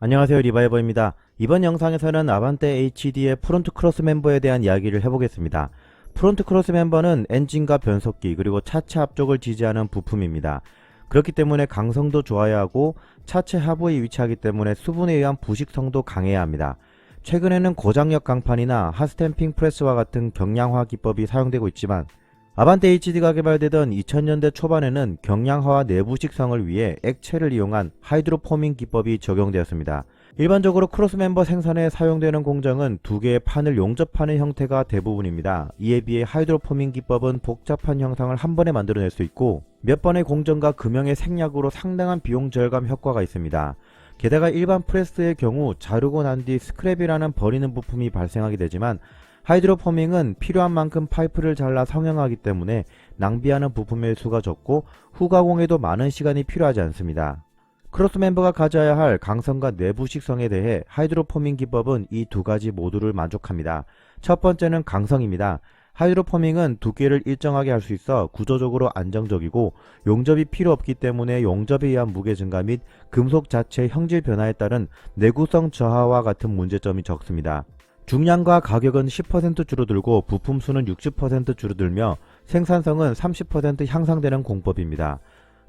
안녕하세요, 리바이버입니다. 이번 영상에서는 아반떼 HD의 프론트 크로스 멤버에 대한 이야기를 해보겠습니다. 프론트 크로스 멤버는 엔진과 변속기 그리고 차체 앞쪽을 지지하는 부품입니다. 그렇기 때문에 강성도 좋아야 하고 차체 하부에 위치하기 때문에 수분에 의한 부식성도 강해야 합니다. 최근에는 고장력 강판이나 핫스탬핑 프레스와 같은 경량화 기법이 사용되고 있지만 아반떼 HD가 개발되던 2000년대 초반에는 경량화와 내부식성을 위해 액체를 이용한 하이드로포밍 기법이 적용되었습니다. 일반적으로 크로스 멤버 생산에 사용되는 공정은 두 개의 판을 용접하는 형태가 대부분입니다. 이에 비해 하이드로포밍 기법은 복잡한 형상을 한 번에 만들어낼 수 있고 몇 번의 공정과 금형의 생략으로 상당한 비용 절감 효과가 있습니다. 게다가 일반 프레스의 경우 자르고 난 뒤 스크랩이라는 버리는 부품이 발생하게 되지만 하이드로포밍은 필요한 만큼 파이프를 잘라 성형하기 때문에 낭비하는 부품의 수가 적고 후가공에도 많은 시간이 필요하지 않습니다. 크로스 멤버가 가져야 할 강성과 내부식성에 대해 하이드로포밍 기법은 이 두 가지 모두를 만족합니다. 첫 번째는 강성입니다. 하이드로포밍은 두께를 일정하게 할 수 있어 구조적으로 안정적이고 용접이 필요 없기 때문에 용접에 의한 무게 증가 및 금속 자체의 형질 변화에 따른 내구성 저하와 같은 문제점이 적습니다. 중량과 가격은 10% 줄어들고 부품 수는 60% 줄어들며 생산성은 30% 향상되는 공법입니다.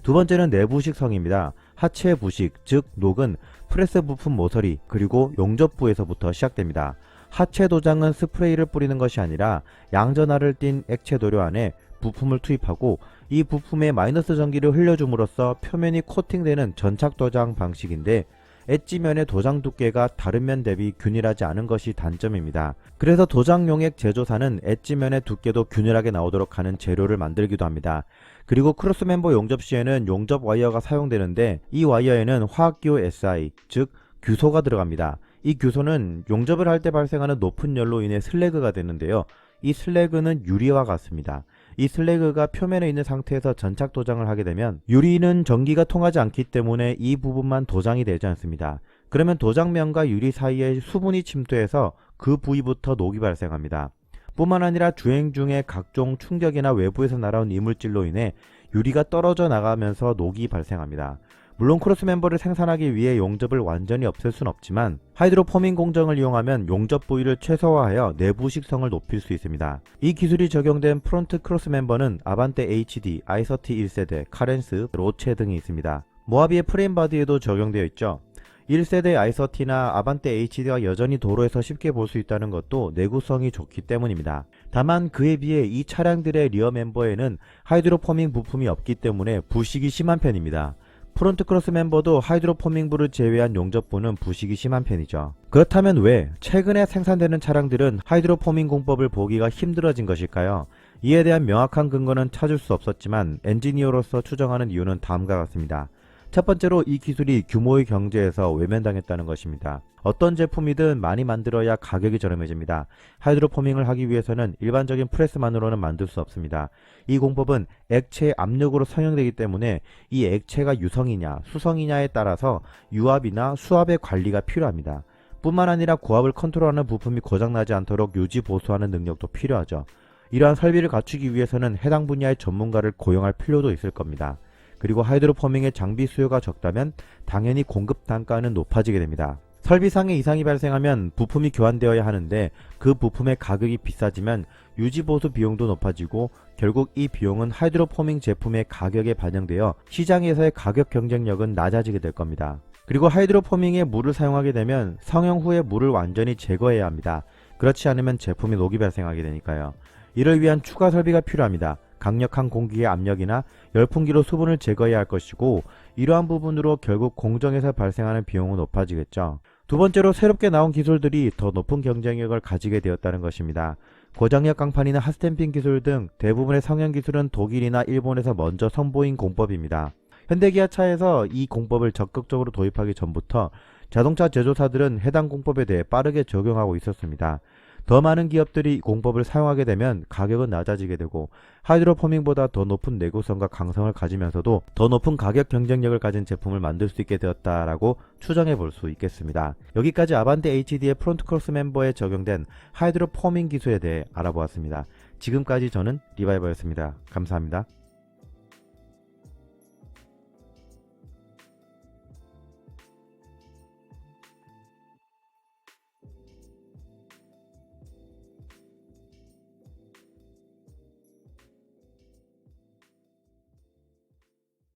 두 번째는 내부식성입니다. 하체 부식, 즉 녹은 프레스 부품 모서리 그리고 용접부에서부터 시작됩니다. 하체 도장은 스프레이를 뿌리는 것이 아니라 양전하를 띤 액체 도료 안에 부품을 투입하고 이 부품에 마이너스 전기를 흘려줌으로써 표면이 코팅되는 전착 도장 방식인데 엣지면의 도장 두께가 다른 면 대비 균일하지 않은 것이 단점입니다. 그래서 도장용액 제조사는 엣지면의 두께도 균일하게 나오도록 하는 재료를 만들기도 합니다. 그리고 크로스 멤버 용접 시에는 용접 와이어가 사용되는데 이 와이어에는 화학기호 SI, 즉 규소가 들어갑니다. 이 규소는 용접을 할 때 발생하는 높은 열로 인해 슬래그가 되는데요. 이 슬래그는 유리와 같습니다. 이 슬래그가 표면에 있는 상태에서 전착 도장을 하게 되면 유리는 전기가 통하지 않기 때문에 이 부분만 도장이 되지 않습니다. 그러면 도장면과 유리 사이에 수분이 침투해서 그 부위부터 녹이 발생합니다. 뿐만 아니라 주행 중에 각종 충격이나 외부에서 날아온 이물질로 인해 유리가 떨어져 나가면서 녹이 발생합니다. 물론 크로스 멤버를 생산하기 위해 용접을 완전히 없앨 순 없지만 하이드로포밍 공정을 이용하면 용접 부위를 최소화하여 내부식성을 높일 수 있습니다. 이 기술이 적용된 프론트 크로스 멤버는 아반떼 HD, i30 1세대, 카렌스, 로체 등이 있습니다. 모하비의 프레임 바디에도 적용되어 있죠. 1세대 i30나 아반떼 HD가 여전히 도로에서 쉽게 볼 수 있다는 것도 내구성이 좋기 때문입니다. 다만 그에 비해 이 차량들의 리어 멤버에는 하이드로포밍 부품이 없기 때문에 부식이 심한 편입니다. 프론트 크로스 멤버도 하이드로포밍부를 제외한 용접부는 부식이 심한 편이죠. 그렇다면 왜 최근에 생산되는 차량들은 하이드로포밍 공법을 보기가 힘들어진 것일까요? 이에 대한 명확한 근거는 찾을 수 없었지만 엔지니어로서 추정하는 이유는 다음과 같습니다. 첫 번째로 이 기술이 규모의 경제에서 외면당했다는 것입니다. 어떤 제품이든 많이 만들어야 가격이 저렴해집니다. 하이드로포밍을 하기 위해서는 일반적인 프레스만으로는 만들 수 없습니다. 이 공법은 액체의 압력으로 성형되기 때문에 이 액체가 유성이냐 수성이냐에 따라서 유압이나 수압의 관리가 필요합니다. 뿐만 아니라 고압을 컨트롤하는 부품이 고장나지 않도록 유지 보수하는 능력도 필요하죠. 이러한 설비를 갖추기 위해서는 해당 분야의 전문가를 고용할 필요도 있을 겁니다. 그리고 하이드로포밍의 장비 수요가 적다면 당연히 공급 단가는 높아지게 됩니다. 설비상의 이상이 발생하면 부품이 교환되어야 하는데 그 부품의 가격이 비싸지면 유지보수 비용도 높아지고 결국 이 비용은 하이드로포밍 제품의 가격에 반영되어 시장에서의 가격 경쟁력은 낮아지게 될 겁니다. 그리고 하이드로포밍에 물을 사용하게 되면 성형 후에 물을 완전히 제거해야 합니다. 그렇지 않으면 제품에 녹이 발생하게 되니까요. 이를 위한 추가 설비가 필요합니다. 강력한 공기의 압력이나 열풍기로 수분을 제거해야 할 것이고 이러한 부분으로 결국 공정에서 발생하는 비용은 높아지겠죠. 두 번째로 새롭게 나온 기술들이 더 높은 경쟁력을 가지게 되었다는 것입니다. 고장력 강판이나 핫스탬핑 기술 등 대부분의 성형 기술은 독일이나 일본에서 먼저 선보인 공법입니다. 현대기아차에서 이 공법을 적극적으로 도입하기 전부터 자동차 제조사들은 해당 공법에 대해 빠르게 적용하고 있었습니다. 더 많은 기업들이 공법을 사용하게 되면 가격은 낮아지게 되고 하이드로포밍보다 더 높은 내구성과 강성을 가지면서도 더 높은 가격 경쟁력을 가진 제품을 만들 수 있게 되었다라고 추정해 볼 수 있겠습니다. 여기까지 아반떼 HD의 프론트 크로스 멤버에 적용된 하이드로포밍 기술에 대해 알아보았습니다. 지금까지 저는 리바이버였습니다. 감사합니다.